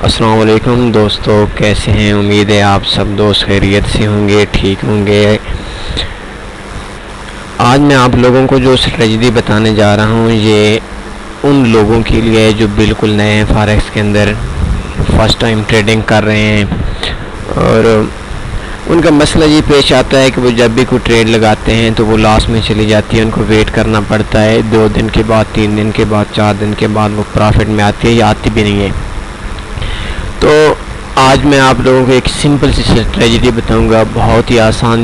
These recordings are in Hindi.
अस्सलाम वालेकुम दोस्तों, कैसे हैं? उम्मीद है आप सब दोस्त खैरियत से होंगे, ठीक होंगे। आज मैं आप लोगों को जो स्ट्रेटजी बताने जा रहा हूँ ये उन लोगों के लिए है जो बिल्कुल नए हैं फॉरेक्स के अंदर, फर्स्ट टाइम ट्रेडिंग कर रहे हैं और उनका मसला ये पेश आता है कि वो जब भी कोई ट्रेड लगाते हैं तो वो लॉस में चली जाती है। उनको वेट करना पड़ता है 2 दिन के बाद, 3 दिन के बाद, 4 दिन के बाद वो प्रॉफिट में आती है या आती भी नहीं है। तो आज मैं आप लोगों को एक सिंपल सी स्ट्रेटजी बताऊंगा, बहुत ही आसान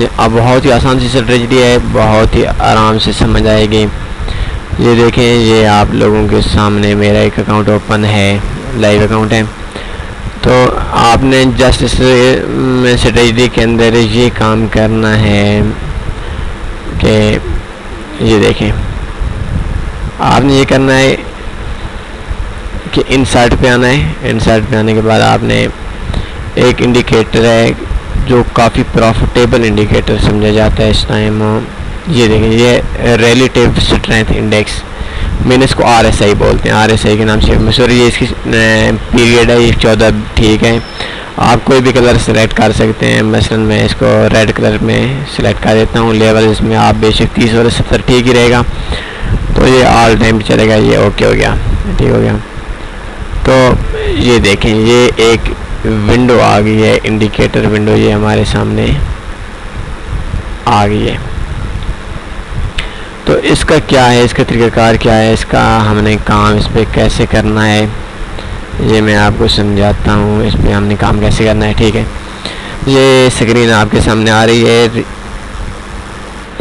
सी स्ट्रेटजी है, बहुत ही आराम से समझ आएगी। ये देखें, ये आप लोगों के सामने मेरा एक अकाउंट ओपन है, लाइव अकाउंट है। तो आपने जस्ट इस स्ट्रेटजी के अंदर ये काम करना है कि ये देखें, आपने ये करना है कि इंसर्ट पे आना है। इंसर्ट पे आने के बाद आपने एक इंडिकेटर है जो काफ़ी प्रॉफिटेबल इंडिकेटर समझा जाता है इस टाइम। ये देखें, ये रिलेटिव स्ट्रेंथ इंडेक्स, मैंने इसको RSI बोलते हैं, RSI के नाम से मशहूर। ये इसकी पीरियड है, ये 14, ठीक है। आप कोई भी कलर सेलेक्ट कर सकते हैं, मसलन मैं इसको रेड कलर में सेलेक्ट कर देता हूँ। लेवल इसमें आप बेशक 30 और 70 ठीक ही रहेगा, तो ये ऑल टाइम चलेगा। ये ओके हो गया, ठीक हो गया। तो ये देखें, ये एक विंडो आ गई है, इंडिकेटर विंडो ये हमारे सामने आ गई है। तो इसका क्या है, इसका तरीक़ाकार क्या है, इसका हमने काम इस पर कैसे करना है ये मैं आपको समझाता हूँ। इस पर हमने काम कैसे करना है, ठीक है। ये स्क्रीन आपके सामने आ रही है,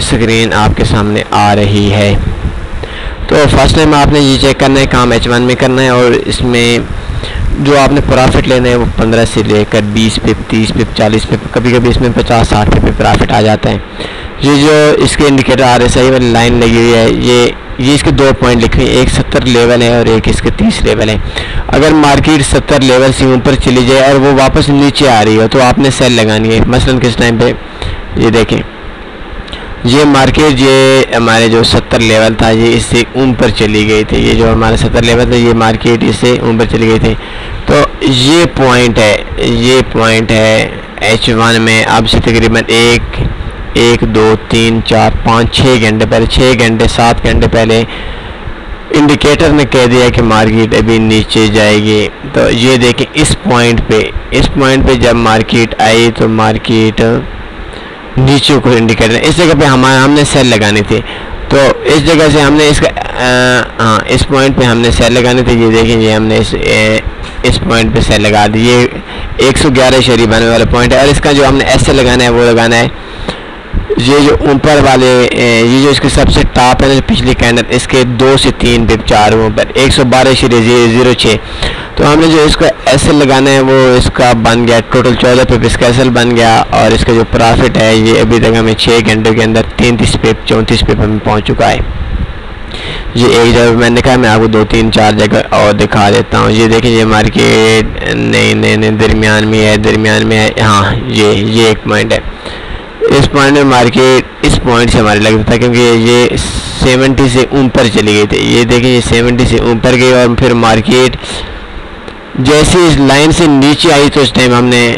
स्क्रीन आपके सामने आ रही है। तो फर्स्ट टाइम आपने ये चेक करना है, काम H1 में करना है और इसमें जो आपने प्रॉफिट लेना है वो 15 से लेकर 20 पिप, 30 पिप, 40 पिप, कभी कभी इसमें 50-60 पिप प्रॉफिट आ जाता है। ये जो इसके इंडिकेटर RSI वाली लाइन लगी हुई है, ये इसके 2 पॉइंट लिखे हैं, एक 70 लेवल है और एक इसके 30 लेवल है। अगर मार्केट 70 लेवल से ऊपर चली जाए और वो वापस नीचे आ रही हो तो आपने सेल लगानी है। मसलन किस टाइम पे, ये देखें, ये मार्केट ये हमारे जो 70 लेवल था ये इससे ऊपर चली गई थी। ये जो हमारा 70 लेवल था ये मार्केट इससे ऊपर चली गई थी। तो ये पॉइंट है H1 में। अब से तकरीबन 1, 2, 3, 4, 5, 6 घंटे पहले, 6 घंटे 7 घंटे पहले इंडिकेटर ने कह दिया कि मार्केट अभी नीचे जाएगी। तो ये देखें, इस पॉइंट पे जब मार्केट आई तो मार्केट नीचे को इंडिकेटर, इस जगह पे हमने सेल लगानी थी। तो इस जगह से हमने इसका इस पॉइंट पे हमने सेल लगानी थी। ये देखें, ये हमने इस पॉइंट पे सेल लगा दी। ये 111 बनने वाला पॉइंट है और इसका जो हमने ऐसे लगाना है वो लगाना है ये जो ऊपर वाले, ये जो इसके सबसे टॉप है ना पिछली कैंडल, इसके 2 से 3 पिप 4 ऊपर 112.06। तो हमने जो इसको एसएल लगाना है वो इसका बन गया, टोटल 14 पिप इसका एसएल बन गया। और इसका जो प्रॉफिट है ये अभी तक हमें 6 घंटों के अंदर 33 पिप 34 पिप हमें पहुँच चुका है। ये एक जगह मैंने कहा, मैं आपको 2, 3, 4 जगह और दिखा देता हूँ। ये देखें, ये मार्केट नहीं दरमियान में है, हाँ ये एक पॉइंट है। इस पॉइंट में मार्केट इस पॉइंट से हमारे लगता था क्योंकि ये 70 से ऊपर चली गई थी। ये देखें, ये 70 से ऊपर गई और फिर मार्केट जैसे इस लाइन से नीचे आई तो इस टाइम हमने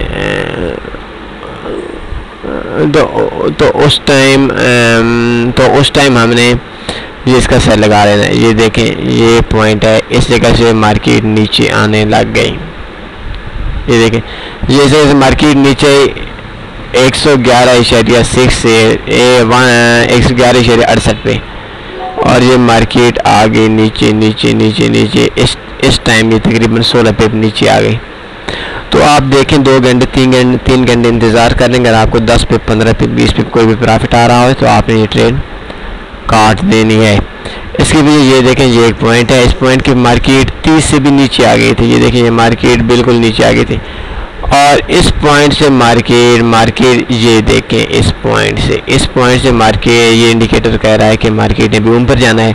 तो उस टाइम हमने ये इसका सेल लगा लेना है। ये देखें, ये पॉइंट है, इस जगह से मार्केट नीचे आने लग गई। ये देखें, ये जैसे मार्केट नीचे 111.6 से 111.68 पे और ये मार्केट आ गई नीचे। इस टाइम ये तकरीबन 16 पे नीचे आ गई। तो आप देखें 2 घंटे 3 घंटे इंतज़ार कर लेंगे। अगर आपको 10 पे 15 पे 20 पे कोई भी प्रॉफिट आ रहा हो तो आपने ये ट्रेड काट देनी है। इसके पीछे ये देखें, ये एक पॉइंट है, इस पॉइंट की मार्केट 30 से भी नीचे आ गई थी। ये देखें, ये मार्केट बिल्कुल नीचे आ गई थी और इस पॉइंट से मार्केट ये देखें, इस पॉइंट से मार्केट, ये इंडिकेटर कह रहा है कि मार्केट ने भी ऊपर जाना है।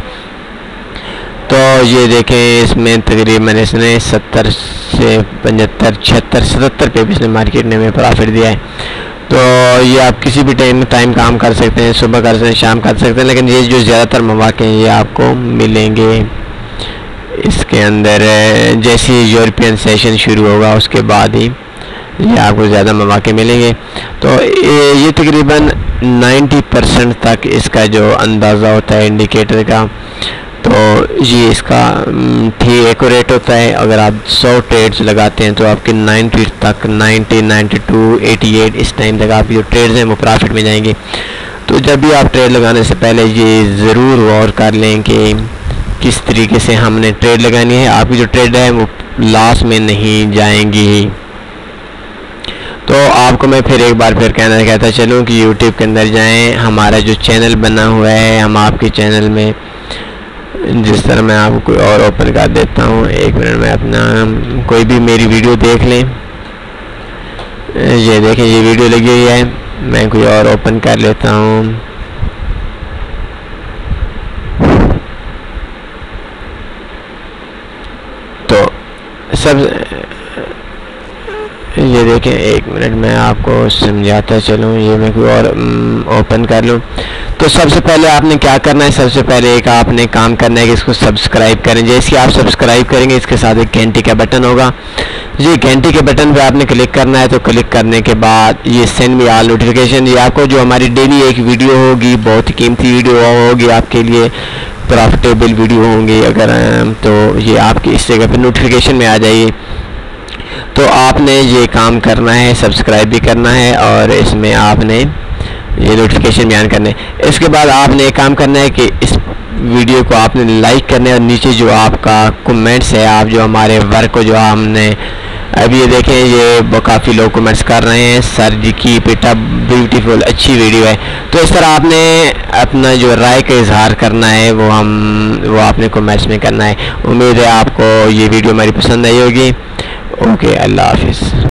तो ये देखें, इसमें तकरीबन इसने 70 से 75, 76, 77 पे भी इसने मार्केट ने हमें प्रॉफिट दिया है। तो ये आप किसी भी टाइम काम कर सकते हैं, सुबह कर सकते हैं, शाम कर सकते हैं, लेकिन ये जो ज़्यादातर मौके हैं ये आपको मिलेंगे इसके अंदर जैसे यूरोपियन सेशन शुरू होगा उसके बाद ही ये आपको ज़्यादा मौके मिलेंगे। तो ये तकरीबन 90% तक इसका जो अंदाज़ा होता है इंडिकेटर का, तो ये इसका ठीक एक्यूरेट होता है। अगर आप 100 ट्रेड्स लगाते हैं तो आपके 90 तक 90, 92, 88 इस टाइम तक आपकी जो ट्रेड्स हैं वो प्रॉफिट में जाएंगे। तो जब भी आप ट्रेड लगाने से पहले ये ज़रूर गौर कर लें कि किस तरीके से हमने ट्रेड लगानी है। आपकी जो ट्रेड है वो लॉस में नहीं जाएंगी। तो आपको मैं फिर एक बार फिर कहता चलूँ कि YouTube के अंदर जाएं, हमारा जो चैनल बना हुआ है, हम आपके चैनल में जिस तरह मैं आपको कोई और ओपन कर देता हूँ, 1 मिनट में अपना कोई भी मेरी वीडियो देख लें। ये देखें, ये वीडियो लगी हुई है, मैं कोई और ओपन कर लेता हूँ। तो सब ये देखें, 1 मिनट में आपको समझाता चलूँ। ये मैं कोई और ओपन कर लूँ। तो सबसे पहले आपने क्या करना है, सबसे पहले एक आपने काम करना है कि इसको सब्सक्राइब करें। जैसे आप सब्सक्राइब करेंगे इसके साथ एक घंटी का बटन होगा, ये घंटी के बटन पे आपने क्लिक करना है। तो क्लिक करने के बाद ये सेंड मी ऑल नोटिफिकेशन, ये आपको जो हमारी डेली एक वीडियो होगी, बहुत ही कीमती वीडियो होगी आपके लिए, प्रॉफिटेबल वीडियो होंगी अगर, तो ये आपकी इस जगह पर नोटिफिकेशन में आ जाएगी। तो आपने ये काम करना है, सब्सक्राइब भी करना है और इसमें आपने ये नोटिफिकेशन बयान करने। इसके बाद आपने एक काम करना है कि इस वीडियो को आपने लाइक करना है और नीचे जो आपका कमेंट्स है, आप जो हमारे वर्क को जो हमने अभी ये देखें, ये काफ़ी लोग कमेंट्स कर रहे हैं, sir ji keep it up, beautiful, अच्छी वीडियो है। तो इस तरह आपने अपना जो राय का इजहार करना है वो आपने कमेंट्स में करना है। उम्मीद है आपको ये वीडियो हमारी पसंद आई होगी। ओके, अल्लाह हाफिज़।